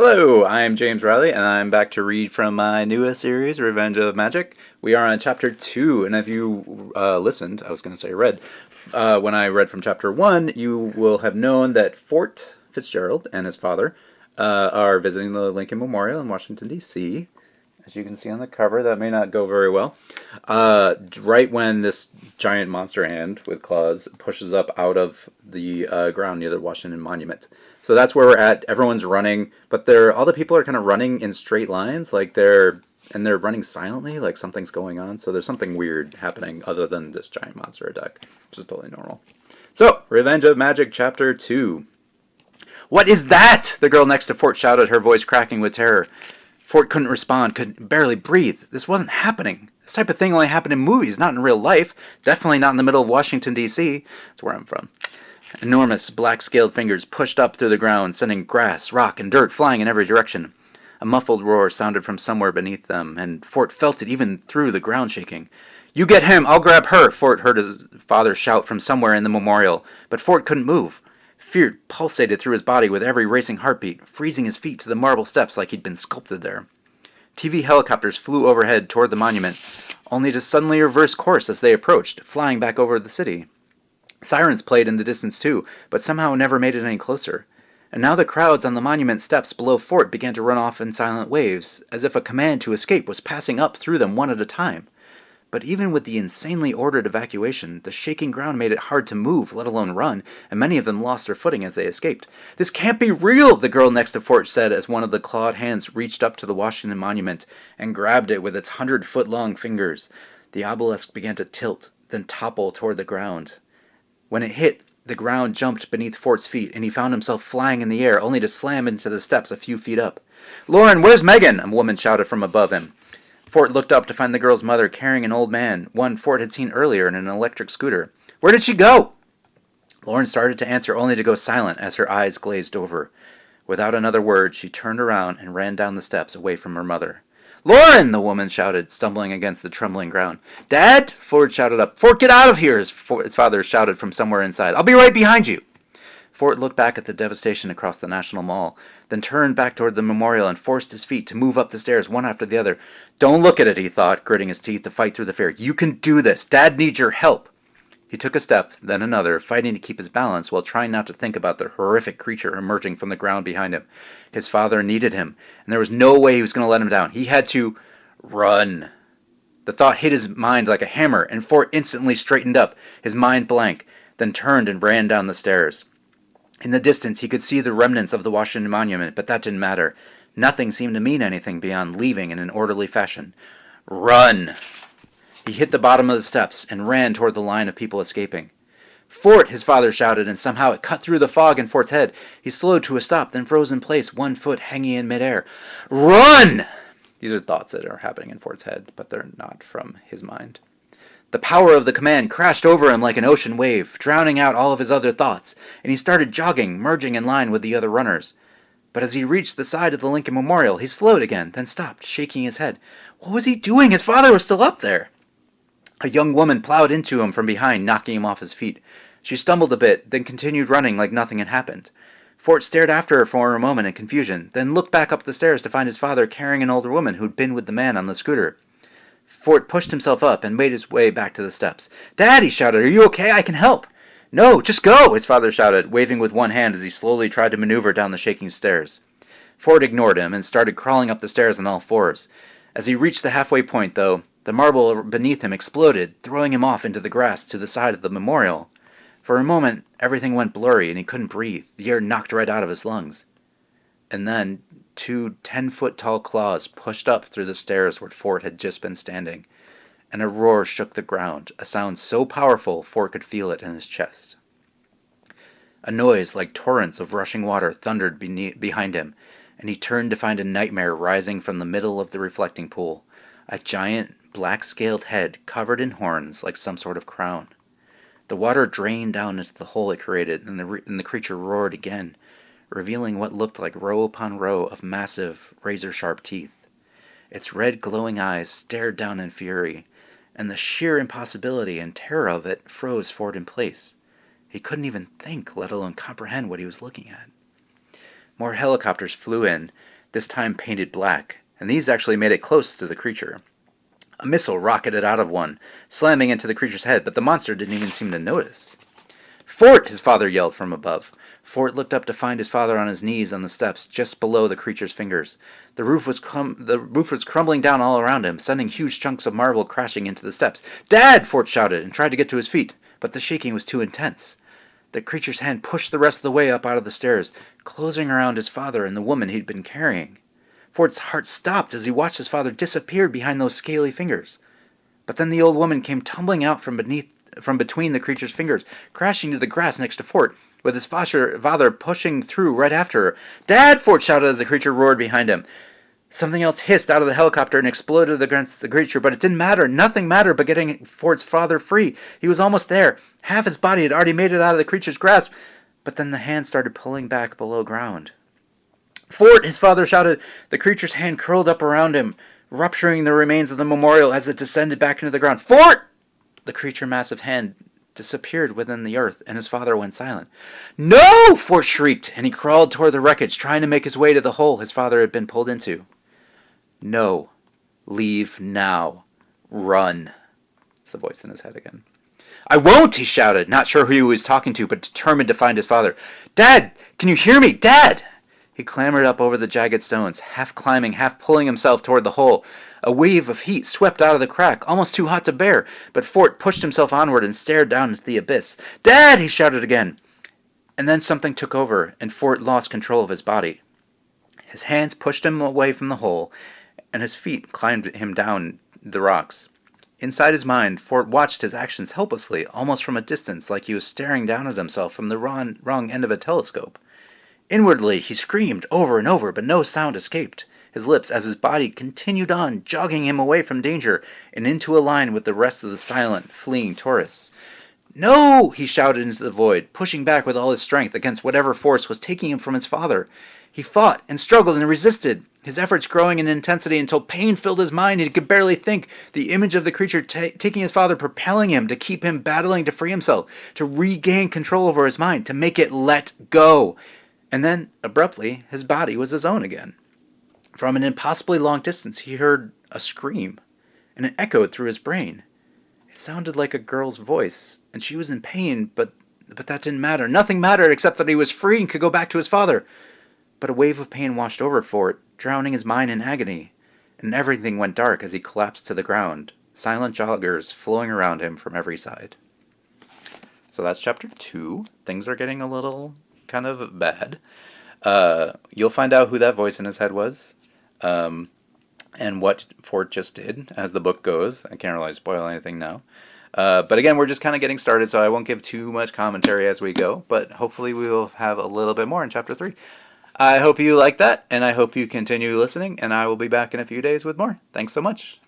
Hello, I'm James Riley, and I'm back to read from my newest series, Revenge of Magic. We are on chapter 2, and if you listened, I was going to say read, when I read from chapter 1, you will have known that Fort Fitzgerald and his father are visiting the Lincoln Memorial in Washington, D.C. As you can see on the cover, that may not go very well. Right when this giant monster hand with claws pushes up out of the ground near the Washington Monument. So that's where we're at. Everyone's running, but all the people are kind of running in straight lines, they're running silently, like something's going on. So there's something weird happening other than this giant monster attack, which is totally normal. So, Revenge of Magic, Chapter 2. What is that? The girl next to Fort shouted, her voice cracking with terror. Fort couldn't respond, could barely breathe. This wasn't happening. This type of thing only happened in movies, not in real life. Definitely not in the middle of Washington, D.C. That's where I'm from. Enormous, black-scaled fingers pushed up through the ground, sending grass, rock, and dirt flying in every direction. A muffled roar sounded from somewhere beneath them, and Fort felt it even through the ground shaking. "You get him! I'll grab her!" Fort heard his father shout from somewhere in the memorial, but Fort couldn't move. Fear pulsated through his body with every racing heartbeat, freezing his feet to the marble steps like he'd been sculpted there. TV helicopters flew overhead toward the monument, only to suddenly reverse course as they approached, flying back over the city. Sirens played in the distance too, but somehow never made it any closer. And now the crowds on the monument steps below Fort began to run off in silent waves, as if a command to escape was passing up through them one at a time. But even with the insanely ordered evacuation, the shaking ground made it hard to move, let alone run, and many of them lost their footing as they escaped. "This can't be real," the girl next to Fort said as one of the clawed hands reached up to the Washington Monument and grabbed it with its 100-foot-long fingers. The obelisk began to tilt, then topple toward the ground. When it hit, the ground jumped beneath Fort's feet, and he found himself flying in the air, only to slam into the steps a few feet up. "Lauren, where's Megan?" a woman shouted from above him. Fort looked up to find the girl's mother carrying an old man, one Fort had seen earlier in an electric scooter. "Where did she go?" Lauren started to answer only to go silent as her eyes glazed over. Without another word, she turned around and ran down the steps away from her mother. "Lauren!" the woman shouted, stumbling against the trembling ground. "Dad!" Fort shouted up. "Fort, get out of here!" his father shouted from somewhere inside. "I'll be right behind you!" Fort looked back at the devastation across the National Mall, then turned back toward the memorial and forced his feet to move up the stairs one after the other. "Don't look at it," he thought, gritting his teeth to fight through the fear. "You can do this! Dad needs your help!" He took a step, then another, fighting to keep his balance while trying not to think about the horrific creature emerging from the ground behind him. His father needed him, and there was no way he was going to let him down. He had to run. The thought hit his mind like a hammer, and Fort instantly straightened up, his mind blank, then turned and ran down the stairs. In the distance, he could see the remnants of the Washington Monument, but that didn't matter. Nothing seemed to mean anything beyond leaving in an orderly fashion. Run! He hit the bottom of the steps and ran toward the line of people escaping. "Fort!" his father shouted, and somehow it cut through the fog in Fort's head. He slowed to a stop, then froze in place, one foot hanging in midair. "Run!" These are thoughts that are happening in Fort's head, but they're not from his mind. The power of the command crashed over him like an ocean wave, drowning out all of his other thoughts, and he started jogging, merging in line with the other runners. But as he reached the side of the Lincoln Memorial, he slowed again, then stopped, shaking his head. What was he doing? His father was still up there. A young woman plowed into him from behind, knocking him off his feet. She stumbled a bit, then continued running like nothing had happened. Fort stared after her for a moment in confusion, then looked back up the stairs to find his father carrying an older woman who'd been with the man on the scooter. Fort pushed himself up and made his way back to the steps. "Dad!" he shouted. "Are you okay? I can help!" "No, just go!" his father shouted, waving with one hand as he slowly tried to maneuver down the shaking stairs. Fort ignored him and started crawling up the stairs on all fours. As he reached the halfway point, though, the marble beneath him exploded, throwing him off into the grass to the side of the memorial. For a moment, everything went blurry and he couldn't breathe, the air knocked right out of his lungs. And then, two 10-foot-tall claws pushed up through the stairs where Fort had just been standing, and a roar shook the ground, a sound so powerful Fort could feel it in his chest. A noise like torrents of rushing water thundered behind him, and he turned to find a nightmare rising from the middle of the reflecting pool, a giant, black-scaled head covered in horns like some sort of crown. The water drained down into the hole it created, and the creature roared again, revealing what looked like row upon row of massive, razor-sharp teeth. Its red glowing eyes stared down in fury, and the sheer impossibility and terror of it froze Fort in place. He couldn't even think, let alone comprehend what he was looking at. More helicopters flew in, this time painted black, and these actually made it close to the creature. A missile rocketed out of one, slamming into the creature's head, but the monster didn't even seem to notice. "Fort!" his father yelled from above. Fort looked up to find his father on his knees on the steps just below the creature's fingers. The roof was crumbling down all around him, sending huge chunks of marble crashing into the steps. "Dad!" Fort shouted and tried to get to his feet, but the shaking was too intense. The creature's hand pushed the rest of the way up out of the stairs, closing around his father and the woman he'd been carrying. Fort's heart stopped as he watched his father disappear behind those scaly fingers. But then the old woman came tumbling out from between the creature's fingers, crashing to the grass next to Fort, with his father pushing through right after her. "Dad!" Fort shouted as the creature roared behind him. Something else hissed out of the helicopter and exploded against the creature, but it didn't matter. Nothing mattered but getting Fort's father free. He was almost there. Half his body had already made it out of the creature's grasp, but then the hand started pulling back below ground. "Fort!" his father shouted. The creature's hand curled up around him, rupturing the remains of the memorial as it descended back into the ground. "Fort!" The creature's massive hand disappeared within the earth, and his father went silent. "No!" Fort shrieked, and he crawled toward the wreckage, trying to make his way to the hole his father had been pulled into. "No. Leave now. Run." It's the voice in his head again. "I won't!" he shouted, not sure who he was talking to, but determined to find his father. "Dad! Can you hear me? Dad!" He clambered up over the jagged stones, half climbing, half pulling himself toward the hole. A wave of heat swept out of the crack, almost too hot to bear, but Fort pushed himself onward and stared down into the abyss. "Dad!" he shouted again. And then something took over, and Fort lost control of his body. His hands pushed him away from the hole, and his feet climbed him down the rocks. Inside his mind, Fort watched his actions helplessly, almost from a distance, like he was staring down at himself from the wrong end of a telescope. Inwardly, he screamed over and over, but no sound escaped his lips as his body continued on, jogging him away from danger and into a line with the rest of the silent, fleeing tourists. "No!" he shouted into the void, pushing back with all his strength against whatever force was taking him from his father. He fought and struggled and resisted, his efforts growing in intensity until pain filled his mind and he could barely think. The image of the creature taking his father, propelling him to keep him battling to free himself, to regain control over his mind, to make it let go. And then, abruptly, his body was his own again. From an impossibly long distance, he heard a scream, and it echoed through his brain. It sounded like a girl's voice, and she was in pain, but that didn't matter. Nothing mattered except that he was free and could go back to his father. But a wave of pain washed over Fort, drowning his mind in agony, and everything went dark as he collapsed to the ground, silent joggers flowing around him from every side. So that's chapter 2. Things are getting a little kind of bad. You'll find out who that voice in his head was, and what Fort just did as the book goes. I can't really spoil anything now. But again, we're just kind of getting started, so I won't give too much commentary as we go, but hopefully we will have a little bit more in chapter 3. I hope you like that, and I hope you continue listening, and I will be back in a few days with more. Thanks so much.